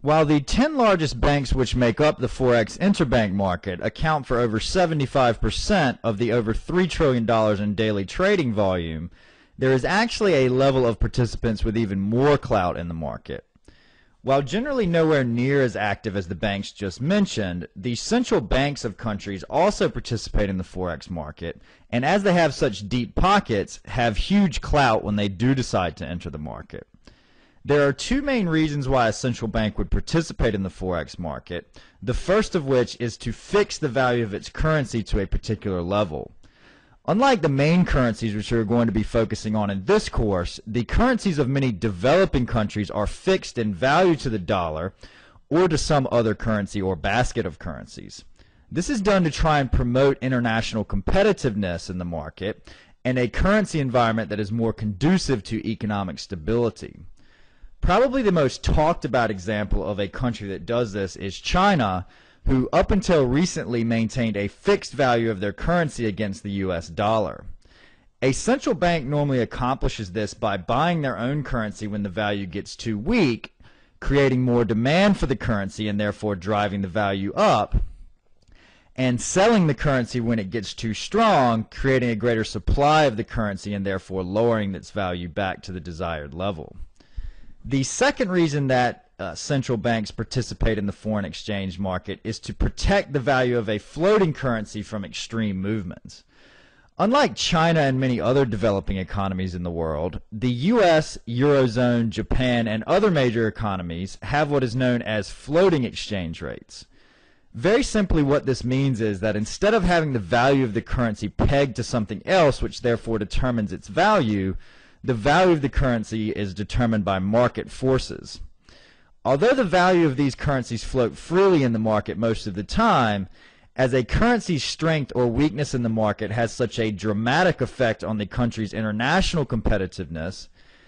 While the 10 largest banks which make up the Forex interbank market account for over 75% of the over $3 trillion in daily trading volume, there is actually a level of participants with even more clout in the market. While generally nowhere near as active as the banks just mentioned, the central banks of countries also participate in the Forex market, and as they have such deep pockets, have huge clout when they do decide to enter the market. There are two main reasons why a central bank would participate in the Forex market, the first of which is to fix the value of its currency to a particular level. Unlike the main currencies which we're going to be focusing on in this course, the currencies of many developing countries are fixed in value to the dollar or to some other currency or basket of currencies. This is done to try and promote international competitiveness in the market and a currency environment that is more conducive to economic stability. Probably the most talked about example of a country that does this is China, who up until recently maintained a fixed value of their currency against the US dollar. A central bank normally accomplishes this by buying their own currency when the value gets too weak, creating more demand for the currency and therefore driving the value up, and selling the currency when it gets too strong, creating a greater supply of the currency and therefore lowering its value back to the desired level. The second reason that central banks participate in the foreign exchange market is to protect the value of a floating currency from extreme movements. Unlike China and many other developing economies in the world, the US, Eurozone, Japan, and other major economies have what is known as floating exchange rates. Very simply, what this means is that instead of having the value of the currency pegged to something else, which therefore determines its value, the value of the currency is determined by market forces. Although the value of these currencies float freely in the market most of the time, as a currency's strength or weakness in the market has such a dramatic effect on the country's international competitiveness,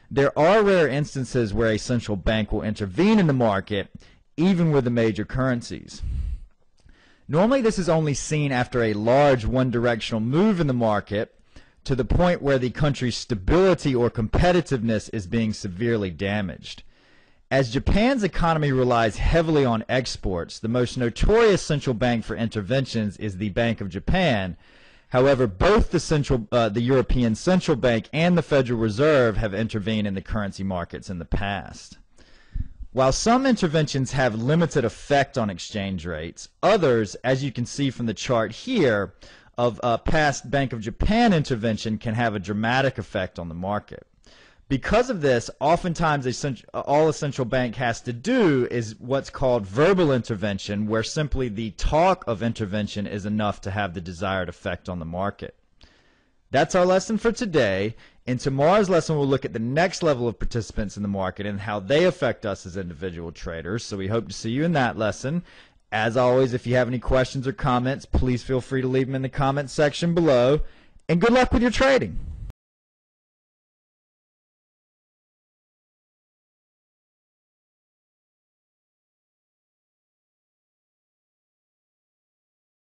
there are rare instances where a central bank will intervene in the market, even with the major currencies. Normally this is only seen after a large one-directional move in the market to the point where the country's stability or competitiveness is being severely damaged. As Japan's economy relies heavily on exports, the most notorious central bank for interventions is the Bank of Japan. However, both the European Central Bank and the Federal Reserve have intervened in the currency markets in the past. While some interventions have limited effect on exchange rates, others, as you can see from the chart here, of past Bank of Japan intervention can have a dramatic effect on the market. Because of this, oftentimes all a central bank has to do is what's called verbal intervention, where simply the talk of intervention is enough to have the desired effect on the market. That's our lesson for today. In tomorrow's lesson, we'll look at the next level of participants in the market and how they affect us as individual traders. So we hope to see you in that lesson. As always, if you have any questions or comments, please feel free to leave them in the comments section below. And good luck with your trading.